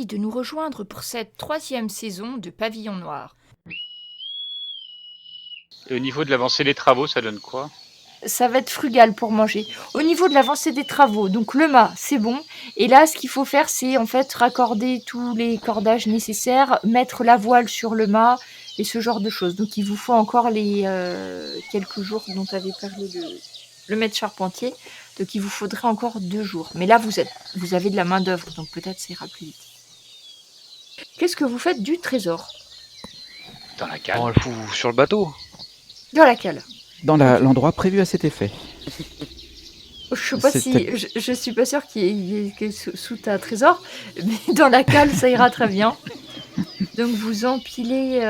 Merci de nous rejoindre pour cette 3e saison de Pavillon Noir. Et au niveau de l'avancée des travaux, ça donne quoi? Ça va être frugal pour manger. Au niveau de l'avancée des travaux, donc le mât, c'est bon. Et là, ce qu'il faut faire, c'est en fait raccorder tous les cordages nécessaires, mettre la voile sur le mât et ce genre de choses. Donc il vous faut encore les quelques jours dont avait parlé le maître charpentier. Donc il vous faudrait encore 2 jours. Mais là, vous avez de la main d'œuvre, donc peut-être ça ira plus vite. Qu'est-ce que vous faites du trésor? Dans la cale. On le fout sur le bateau. Dans la cale. Dans l'endroit prévu à cet effet. Je sais pas je suis pas sûre qu'il y ait sous ta trésor, mais dans la cale, ça ira très bien. Donc vous empilez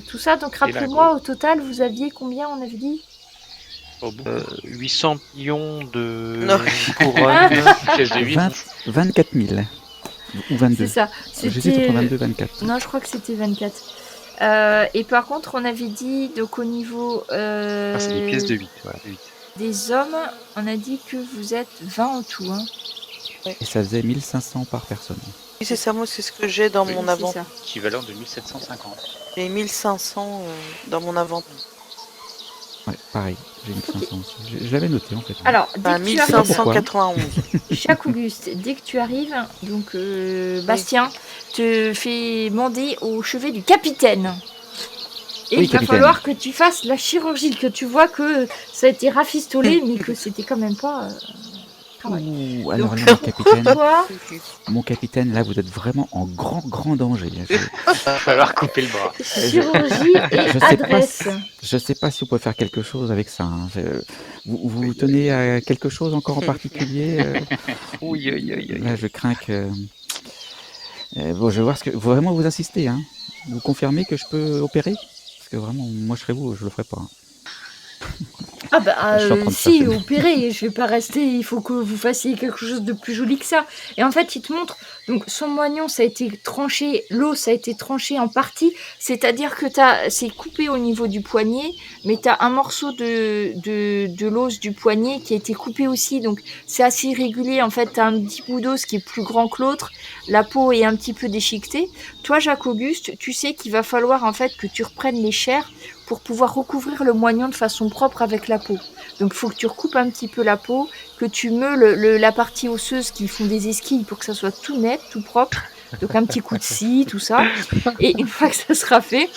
tout ça. Donc rappelez-moi, au total, vous aviez combien, on avait dit? 800 millions de couronnes. 24 000. Ou 22. C'est ça. J'hésite entre 22 et 24. Non, je crois que c'était 24. Et par contre, on avait dit, donc au niveau c'est des pièces de 8. Voilà, 8. Des hommes, on a dit que vous êtes 20 en tout. Hein. Et ça faisait 1500 par personne. Oui, c'est ça, moi, c'est ce que j'ai dans mon avant. Équivalent de 1750. J'ai 1500 dans mon avant. Ouais, pareil, j'ai 1500 aussi. Je l'avais noté en fait. Alors, dès que 1591. Chaque Auguste, dès que tu arrives, donc Bastien te fait demander au chevet du capitaine. Et il va falloir que tu fasses la chirurgie, que tu vois que ça a été rafistolé, mais que c'était quand même pas... Ouh, alors là, mon capitaine, là, vous êtes vraiment en grand danger. Il va falloir couper le bras. Chirurgie et adresse. Je sais pas si vous pouvez faire quelque chose avec ça. Hein. Vous tenez à quelque chose encore en particulier Oui. Là, je crains que... bon, je vais voir ce que... Vraiment, vous insistez, hein. Vous confirmez que je peux opérer? Parce que vraiment, moi, je serais vous, je le ferais pas. Hein. Ah bah si, opérer, je vais pas rester, il faut que vous fassiez quelque chose de plus joli que ça. Et en fait, il te montre, donc son moignon, ça a été tranché, l'os a été tranché en partie, c'est-à-dire que c'est coupé au niveau du poignet, mais tu as un morceau de l'os du poignet qui a été coupé aussi, donc c'est assez irrégulier, en fait, tu as un petit bout d'os qui est plus grand que l'autre, la peau est un petit peu déchiquetée. Toi, Jacques-Auguste, tu sais qu'il va falloir en fait que tu reprennes les chairs pour pouvoir recouvrir le moignon de façon propre avec la peau. Donc il faut que tu recoupes un petit peu la peau, que tu meules la partie osseuse qui font des esquilles pour que ça soit tout net, tout propre. Donc un petit coup de scie, tout ça. Et une fois que ça sera fait,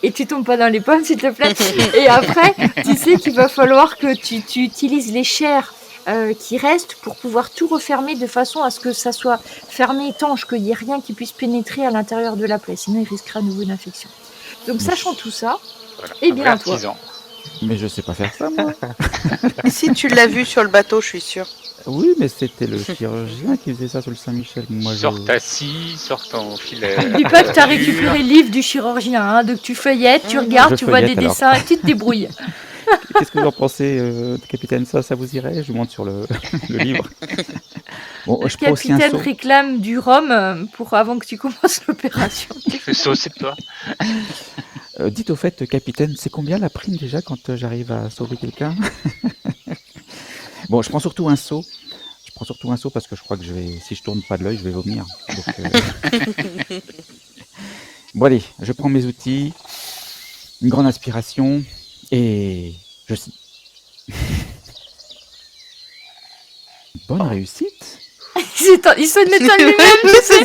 et tu tombes pas dans les pommes s'il te plaît. Et après, tu sais qu'il va falloir que tu utilises les chairs qui restent pour pouvoir tout refermer de façon à ce que ça soit fermé étanche, qu'il n'y ait rien qui puisse pénétrer à l'intérieur de la plaie. Sinon il risquera à nouveau une infection. Donc sachant tout ça, voilà, et bien toi. Mais je sais pas faire ça, moi. Si tu l'as vu sur le bateau, je suis sûre. Oui, mais c'était le chirurgien qui faisait ça sur le Saint-Michel. Sors ta scie, sors ton filet. N'oublie pas que tu as récupéré le livre du chirurgien, hein, donc tu feuillettes, tu regardes, tu vois des dessins, et tu te débrouilles. Qu'est-ce que vous en pensez, capitaine? Ça vous irait? Je vous montre sur le livre. Bon, le capitaine réclame du rhum avant que tu commences l'opération. Le saut, c'est toi. Dites au fait, capitaine, c'est combien la prime déjà quand j'arrive à sauver quelqu'un? Bon, je prends surtout un seau. Parce que je crois que si je tourne pas de l'œil, je vais vomir. Donc, Bon allez, je prends mes outils, une grande aspiration et je scie. Bonne réussite. Il se met à lui-même, tu sais,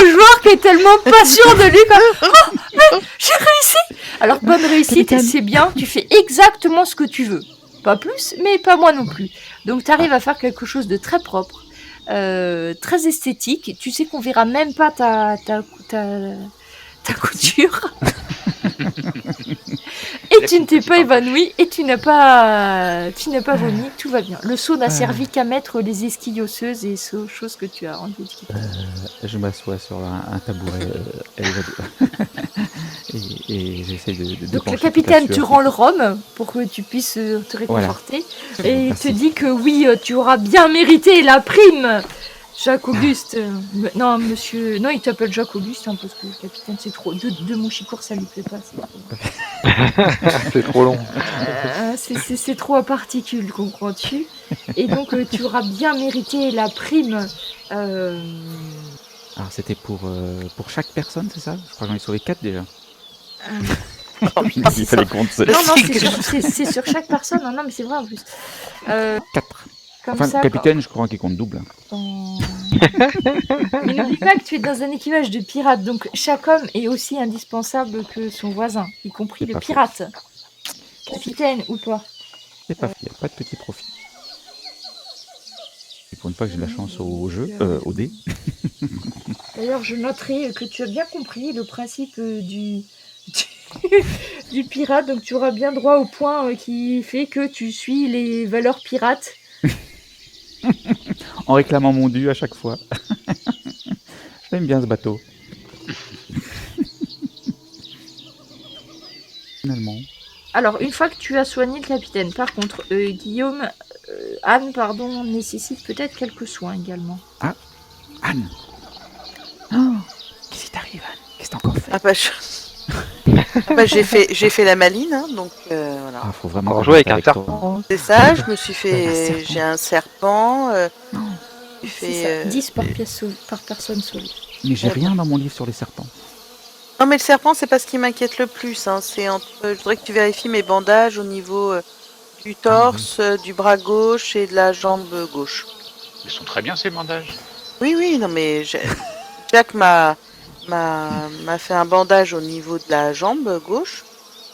le joueur qui est tellement pas sûr de lui. Comme, oh, mais j'ai réussi. Alors bonne réussite, c'est bien, tu fais exactement ce que tu veux. Pas plus, mais pas moi non plus. Donc tu arrives à faire quelque chose de très propre, très esthétique. Tu sais qu'on verra même pas ta couture. Et tu ne t'es pas évanoui et tu n'as pas vomi, tout va bien. Le seau n'a servi qu'à mettre les esquilles osseuses et choses que tu as rendues. Je m'assois sur un tabouret et j'essaie de donc le capitaine te rend le rhum pour que tu puisses te réconforter. Voilà. Et il te dit que oui, tu auras bien mérité la prime. Jacques-Auguste, non monsieur, non il t'appelle Jacques-Auguste hein, parce que le capitaine c'est trop, deux mouchicours ça lui plaît pas. C'est trop long. C'est trop à particules, comprends-tu? Et donc tu auras bien mérité la prime Alors c'était pour chaque personne, c'est ça? Je crois que j'en ai sauvé 4 déjà. Il fallait qu'on se... Non, c'est sur chaque personne. Non, mais c'est vrai en plus. 4. Comme Enfin, ça, capitaine, je crois qu'il compte double. Mais n'oublie pas que tu es dans un équipage de pirates, donc chaque homme est aussi indispensable que son voisin, y compris C'est le pas pirate. Capitaine ou pas. C'est pas, il n'y a pas de petit profit. Et pour une fois que j'ai de la chance au jeu, au dé. D'ailleurs, je noterai que tu as bien compris le principe du pirate, donc tu auras bien droit au point qui fait que tu suis les valeurs pirates. En réclamant mon dû à chaque fois. J'aime bien ce bateau. Finalement. Alors, une fois que tu as soigné le capitaine, par contre, Anne, pardon, nécessite peut-être quelques soins également. Anne. Oh, qu'est-ce qui t'arrive, Anne? Qu'est-ce que t'as encore fait? J'ai fait la maline, hein, donc voilà. Ah, faut vraiment On jouer avec un toi. serpent. C'est ça, je me suis Un fait. serpent. J'ai un serpent. Non. J'ai C'est fait. ça, 10 par personne sauvée. Mais j'ai rien dans mon livre sur les serpents. Non, mais le serpent, c'est pas ce qui m'inquiète le plus. Hein. Je voudrais que tu vérifies mes bandages au niveau du torse, du bras gauche et de la jambe gauche. Ils sont très bien ces bandages. Oui, non, mais Jack m'a fait un bandage au niveau de la jambe gauche.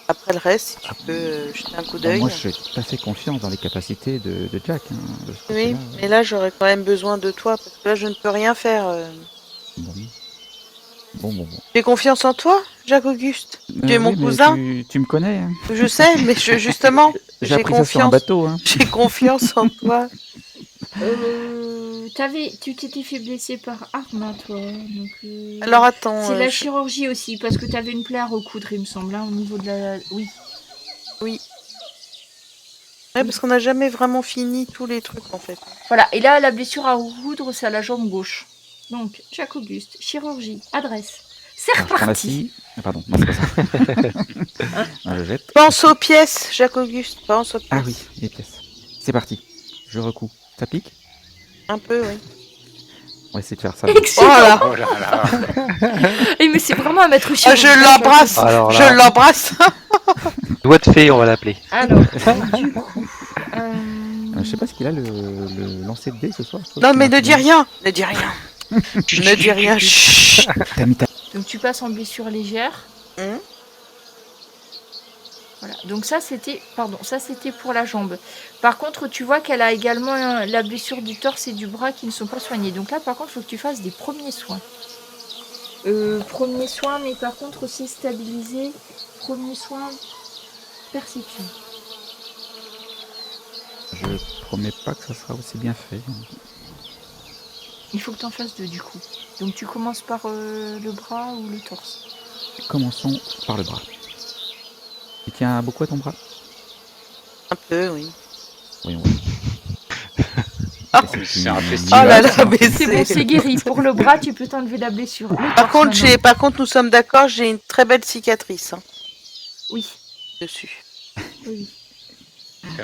Après le reste, si tu peux jeter un coup d'œil. Moi, j'ai tout à fait confiance dans les capacités de Jack. Hein, de ce Oui, côté-là. mais là, j'aurais quand même besoin de toi, parce que là, je ne peux rien faire. Bon. J'ai confiance en toi, Jacques-Auguste. Tu es mon oui, mais cousin. Tu me connais. Hein. Je sais, mais justement, J'ai j'ai appris ça sur un confiance. bateau. Hein. J'ai confiance en toi. Tu t'étais fait blesser par arme, toi. Donc, Alors attends. c'est la chirurgie aussi, parce que t'avais une plaie à recoudre, il me semble, hein, au niveau de la... Oui. Ouais, parce qu'on n'a jamais vraiment fini tous les trucs en fait. Voilà, et là, la blessure à recoudre, c'est à la jambe gauche. Donc, Jacques-Auguste, chirurgie, adresse. C'est Alors, je prends la reparti. scie. Ah, pardon, non, c'est pas ça. Non, je jette. Pense aux pièces, Jacques-Auguste. Pense aux pièces. Ah oui, les pièces. C'est parti. Je recouds. Ça pique? Un peu, oui. On va essayer de faire ça. Excellent. Voilà. Oh là là. Mais c'est vraiment un maître Ah, chirurgien. je l'embrasse. Alors là, Je l'embrasse. doigt de fée, on va l'appeler. Alors, du coup... Je sais pas ce qu'il a le lancer de dés ce soir. je trouve Non, qu'il mais m'a ne dis fait- rien. Ne dis rien. Ne dis rien. Chut. T'as mis ta... Donc tu passes en blessure légère. Hum. Voilà. Donc ça c'était pour la jambe. Par contre, tu vois qu'elle a également la blessure du torse et du bras qui ne sont pas soignés. Donc là, par contre, il faut que tu fasses des premiers soins. Premiers soins, mais par contre aussi stabiliser. Premiers soins, perception. Je promets pas que ça sera aussi bien fait. Il faut que tu en fasses deux du coup. Donc tu commences par le bras ou le torse. Commençons par le bras. Tu tiens beaucoup à ton bras? Un peu, oui. Voyons. Ah. C'est un Oh festival. là là, mais C'est bon, c'est guéri. Pour le bras, tu peux t'enlever la blessure. Le Par torse, maintenant. par contre, nous sommes d'accord, j'ai une très belle cicatrice hein, Oui. dessus. Oui.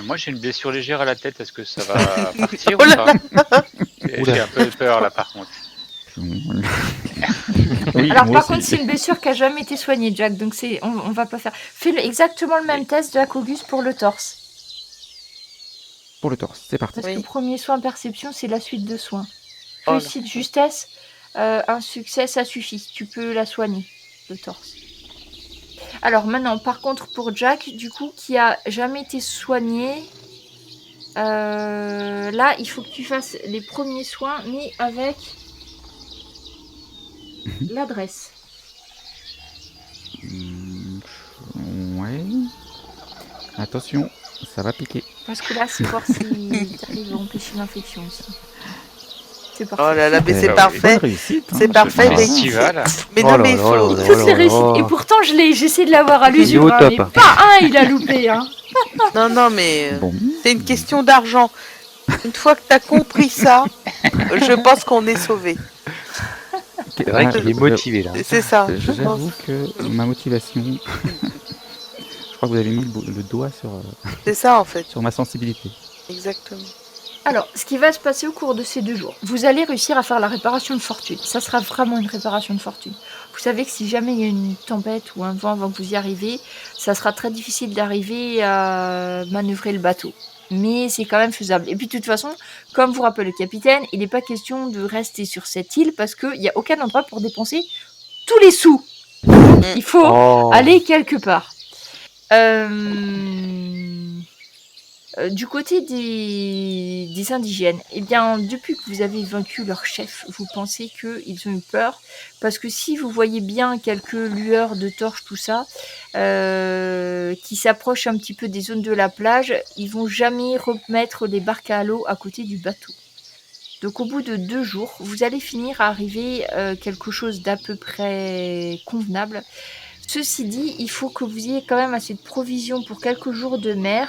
Moi j'ai une blessure légère à la tête, est-ce que ça va partir Oh ou là pas? J'ai Oula. un peu peur là par contre. Oui, Alors moi par aussi. contre, c'est une blessure qui a jamais été soignée, Jack. Donc on va pas faire. Fais exactement le même test, Jack Auguste, pour le torse. Pour le torse, c'est parti. Parce Oui. que premier soin perception, c'est la suite de soins. Oh là. Réussite, justesse, un succès, ça suffit. Tu peux la soigner, le torse. Alors maintenant, par contre, pour Jack, du coup, qui a jamais été soigné, là, il faut que tu fasses les premiers soins, mais avec l'adresse. Ouais. Attention, ça va piquer. Parce que là, c'est voir si t'arrives à empêcher l'infection aussi. C'est parfait. Oh là là, mais c'est Bonne parfait. réussite. C'est parfait, je- mais- Festival. Mais Oh non, là mais il là faut. là là. Toutes les réussites. Et pourtant, j'essaie de l'avoir à Il est l'usure. au Hein, top. mais pas un, il a loupé. Hein. Non, non, mais Bon. c'est une question d'argent. Une fois que tu as compris ça, je pense qu'on est sauvé. C'est vrai Ah, qu'il est motivé là. C'est ça. je pense. J'avoue que ma motivation. Je crois que vous avez mis le doigt C'est ça en fait, sur ma sensibilité. exactement. Alors, ce qui va se passer au cours de ces 2 jours, vous allez réussir à faire la réparation de fortune. Ça sera vraiment une réparation de fortune. Vous savez que si jamais il y a une tempête ou un vent avant que vous y arrivez, ça sera très difficile d'arriver à manœuvrer le bateau. Mais c'est quand même faisable. Et puis de toute façon, comme vous rappelle le capitaine, il n'est pas question de rester sur cette île parce qu'il n'y a aucun endroit pour dépenser tous les sous. Il faut Oh. aller quelque part. Du côté des indigènes, eh bien, depuis que vous avez vaincu leur chef, vous pensez qu'ils ont eu peur, parce que si vous voyez bien quelques lueurs de torches, tout ça, qui s'approchent un petit peu des zones de la plage, ils vont jamais remettre les barques à l'eau à côté du bateau. Donc au bout de 2 jours, vous allez finir à arriver quelque chose d'à peu près convenable. Ceci dit, il faut que vous ayez quand même assez de provisions pour quelques jours de mer.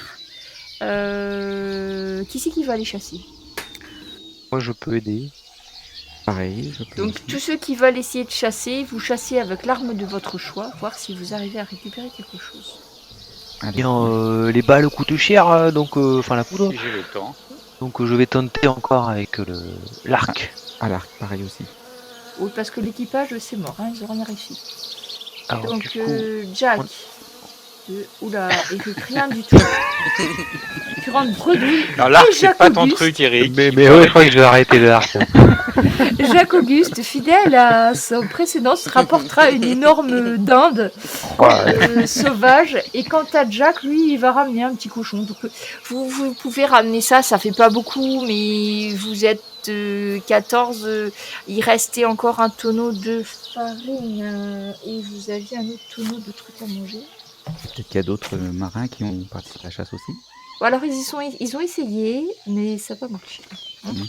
Qui c'est qui va aller chasser? Moi, je peux aider. Pareil, je peux Donc aussi. tous ceux qui veulent essayer de chasser, vous chassez avec l'arme de votre choix, voir si vous arrivez à récupérer quelque chose. Allez. Bien, les balles coûtent cher, donc enfin la poudre. Si j'ai le temps. Donc je vais tenter encore avec l'arc. À l'arc, pareil aussi. Oui, parce que l'équipage, c'est mort, hein, ils auront rien réussi. Alors Donc du coup, Jack, on- oula, Eric, rien du tout. Tu rentres bredouille. Alors l'arc, Et c'est Jacques pas ton Auguste. truc, Eric. mais ouais, je crois que je vais arrêter l'arc. Jacques Auguste, fidèle à son précédent, se rapportera une énorme dinde sauvage. Et quant à Jack, lui, il va ramener un petit cochon. Donc, vous pouvez ramener ça, ça fait pas beaucoup, mais vous êtes 14. Il restait encore un tonneau de farine et vous aviez un autre tonneau de trucs à manger. Peut-être qu'il y a d'autres marins qui ont participé à la chasse aussi. Bon, alors, ils ont essayé, mais ça n'a pas marché. Mhm.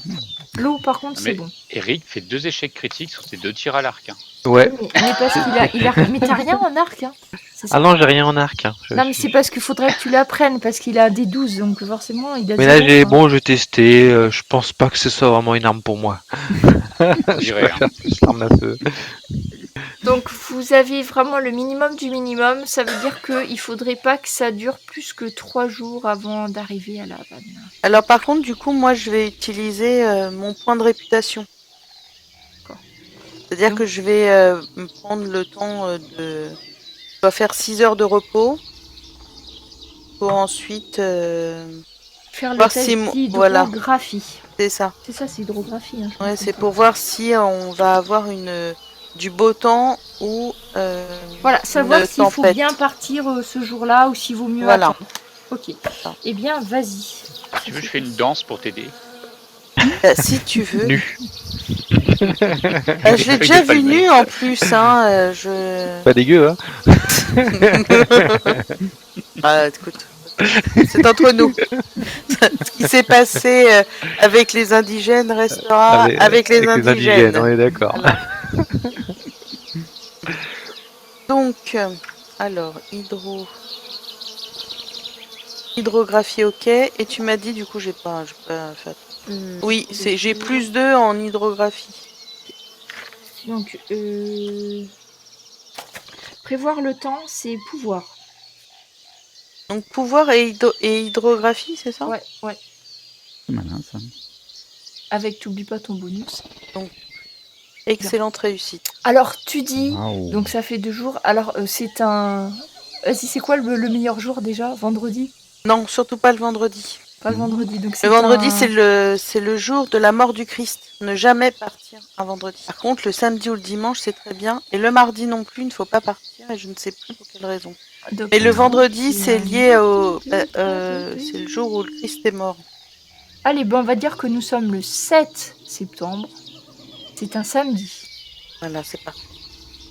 L'eau, par contre, Mais c'est bon. Eric fait 2 échecs critiques sur tes 2 tirs à l'arc. Hein. Ouais. Mais parce qu'il a... Mais t'as rien en arc, hein. C'est ça. Ah non, j'ai rien en arc. Hein. Non, mais c'est parce qu'il faudrait que tu l'apprennes, parce qu'il a des 12, donc forcément, il a Mais là, zéro, j'ai hein. j'ai testé. Je pense pas que ce soit vraiment une arme pour moi. Je Je dirais. Hein. préfère plus l'arme à feu. Donc, vous avez vraiment le minimum du minimum. Ça veut dire qu'il faudrait pas que ça dure plus que 3 jours avant d'arriver à la Havane. Alors par contre, du coup, moi, je vais utiliser mon point de réputation. D'accord. C'est-à-dire Donc- que je vais me prendre le temps de... Je dois faire 6 heures de repos pour ensuite... Faire le Voir test si voilà. d'hydrographie. C'est ça. C'est ça, c'est hydrographie. Hein, je Ouais, me c'est trompe pour voir si on va avoir du beau temps ou Voilà, savoir une s'il faut tempête. bien partir ce jour-là ou s'il vaut mieux Voilà. attendre. Ok. Eh bien, vas-y. Si tu veux, je fais une danse pour t'aider. Si tu veux. Nu. Je l'ai Feuille déjà de vu palmier. nu en plus. Hein, Pas dégueu, hein. Ah, écoute, c'est entre nous. Ce qui s'est passé avec les indigènes restera avec les indigènes. on est d'accord. Voilà. Donc, alors, hydrographie, ok. Et tu m'as dit, du coup, j'ai pas fait. Oui, j'ai plus 2 en hydrographie. Donc, prévoir le temps, c'est pouvoir. Donc, pouvoir et hydrographie, c'est ça? Ouais, ouais. C'est malin ça. Avec, t'oublies pas ton bonus. Excellente réussite. Alors, tu dis, Waouh. donc ça fait 2 jours. Alors, c'est un... Vas-y, c'est quoi le meilleur jour déjà? Vendredi? Non, surtout pas le vendredi. Pas le vendredi, donc c'est Le vendredi, un... c'est le jour de la mort du Christ. Ne jamais partir un vendredi. Par contre, le samedi ou le dimanche, c'est très bien. Et le mardi non plus, il ne faut pas partir. Et je ne sais plus pour quelle raison. Donc, Et le vendredi, c'est lié au... c'est le jour où le Christ est mort. Allez, bon, on va dire que nous sommes le 7 septembre. C'est un samedi. Voilà, c'est parti.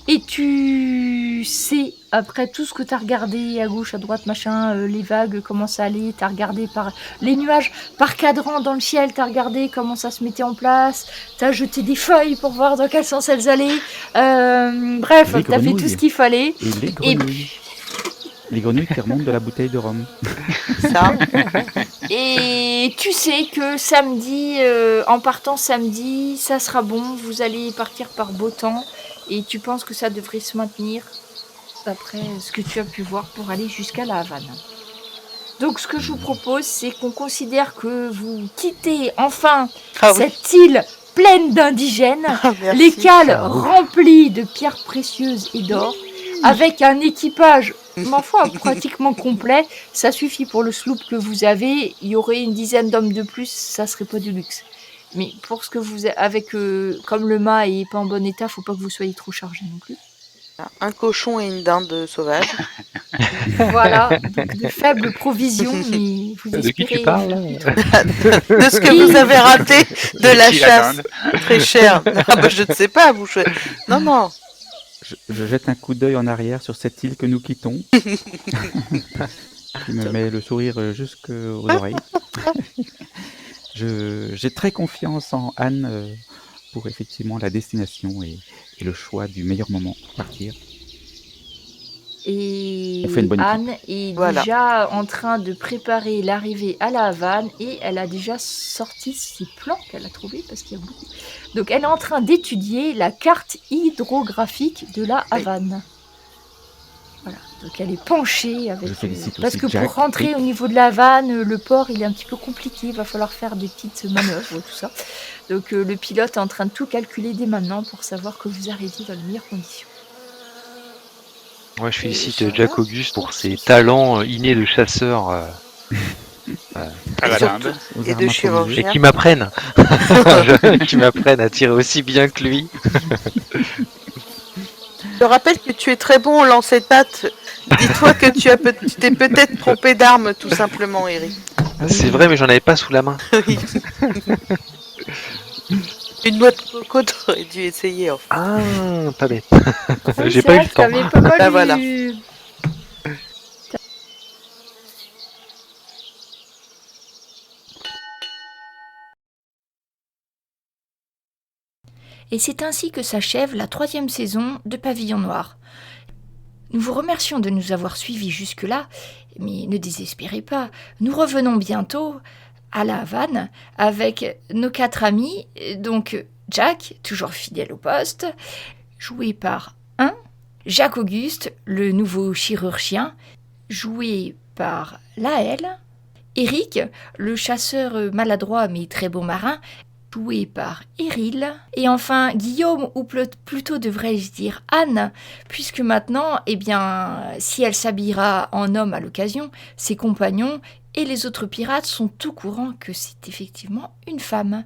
Et tu sais, après tout ce que tu as regardé à gauche, à droite, machin, les vagues, comment ça allait, tu as regardé par les nuages, par cadran dans le ciel, tu as regardé comment ça se mettait en place, tu as jeté des feuilles pour voir dans quel sens elles allaient. Bref, Les tu as fait tout grenouilles. ce qu'il fallait. Et les grenouilles. Les grenouilles qui remontent de la bouteille de rhum. Ça. Et tu sais que samedi, en partant samedi, ça sera bon, vous allez partir par beau temps. Et tu penses que ça devrait se maintenir, d'après ce que tu as pu voir, pour aller jusqu'à la Havane. Donc ce que je vous propose, c'est qu'on considère que vous quittez enfin Ah oui. cette île pleine d'indigènes, Merci. les cales remplies de pierres précieuses et d'or, avec un équipage, ma foi, pratiquement complet. Ça suffit pour le sloop que vous avez. Il y aurait une dizaine d'hommes de plus, ça serait pas du luxe. Mais pour ce que vous avez, avec comme le mât est pas en bon état, faut pas que vous soyez trop chargé non plus. Un cochon et une dinde sauvage. Voilà, donc de faibles provisions, mais vous De qui espérez. tu parles là De ce que vous avez raté de la Qui, la chasse. dinde Très cher. Ah bah, je ne sais pas, vous. Non, non. Je jette un coup d'œil en arrière sur cette île que nous quittons, qui me met le sourire jusqu'aux oreilles. J'ai très confiance en Anne pour effectivement la destination et le choix du meilleur moment pour partir. Et On fait une bonne Anne est Voilà. déjà en train de préparer l'arrivée à la Havane et elle a déjà sorti ses plans qu'elle a trouvés parce qu'il y a beaucoup. Donc elle est en train d'étudier la carte hydrographique de la Havane. Voilà, donc elle est penchée avec. Je félicite parce aussi que Jack pour rentrer et- au niveau de la Havane, le port il est un petit peu compliqué, il va falloir faire des petites manœuvres tout ça. Donc le pilote est en train de tout calculer dès maintenant pour savoir que vous arriviez dans les meilleures conditions. Moi, je ça félicite va. Jack Auguste pour ses talents innés de chasseur À la surtout- dinde. aux Et armes de et chirurgien. qui m'apprennent à tirer aussi bien que lui. Je rappelle que tu es très bon au lancer de pattes. Dis-toi que tu t'es peut-être trompé d'arme, tout simplement, Eric. C'est vrai, mais j'en avais pas sous la main. Oui. Une noix de coco, t'aurais dû essayer. Enfin. Ah, pas bête. Oui, J'ai c'est pas eu vrai le que temps. t'avais pas mal Ah, voilà. eu- Et c'est ainsi que s'achève la 3e saison de Pavillon Noir. Nous vous remercions de nous avoir suivis jusque-là, mais ne désespérez pas, nous revenons bientôt à la Havane avec nos 4 amis, donc Jack, toujours fidèle au poste, joué par Jacques Auguste, le nouveau chirurgien, joué par Laël, Eric, le chasseur maladroit mais très bon marin, joué par Eril, et enfin Guillaume, ou plutôt devrais-je dire Anne, puisque maintenant, eh bien, si elle s'habillera en homme à l'occasion, ses compagnons et les autres pirates sont au courant que c'est effectivement une femme,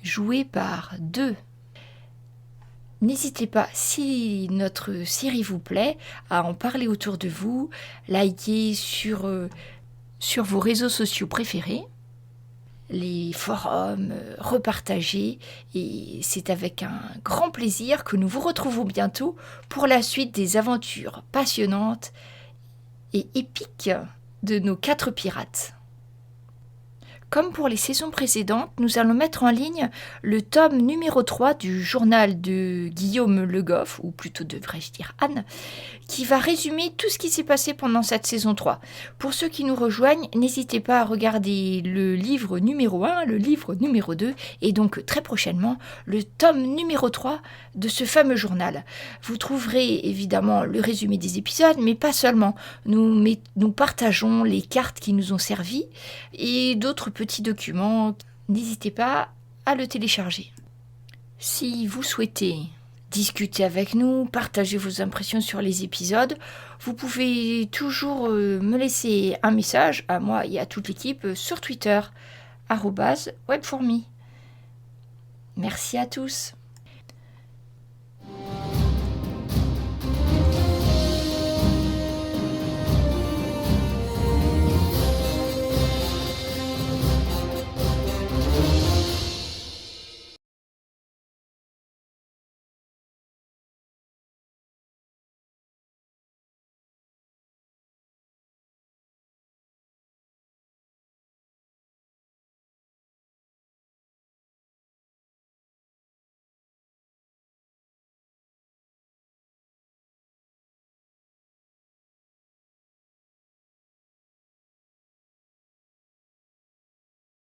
jouée par 2. N'hésitez pas, si notre série vous plaît, à en parler autour de vous, liker sur vos réseaux sociaux préférés, les forums, repartager, et c'est avec un grand plaisir que nous vous retrouvons bientôt pour la suite des aventures passionnantes et épiques de nos 4 pirates. Comme pour les saisons précédentes, nous allons mettre en ligne le tome numéro 3 du journal de Guillaume Le Goff, ou plutôt devrais-je dire Anne, qui va résumer tout ce qui s'est passé pendant cette saison 3. Pour ceux qui nous rejoignent, n'hésitez pas à regarder le livre numéro 1, le livre numéro 2, et donc très prochainement le tome numéro 3 de ce fameux journal. Vous trouverez évidemment le résumé des épisodes, mais pas seulement. Nous partageons les cartes qui nous ont servi et d'autres petits documents. N'hésitez pas à le télécharger. Si vous souhaitez discuter avec nous, partager vos impressions sur les épisodes, vous pouvez toujours me laisser un message à moi et à toute l'équipe sur Twitter @webforme. Merci à tous.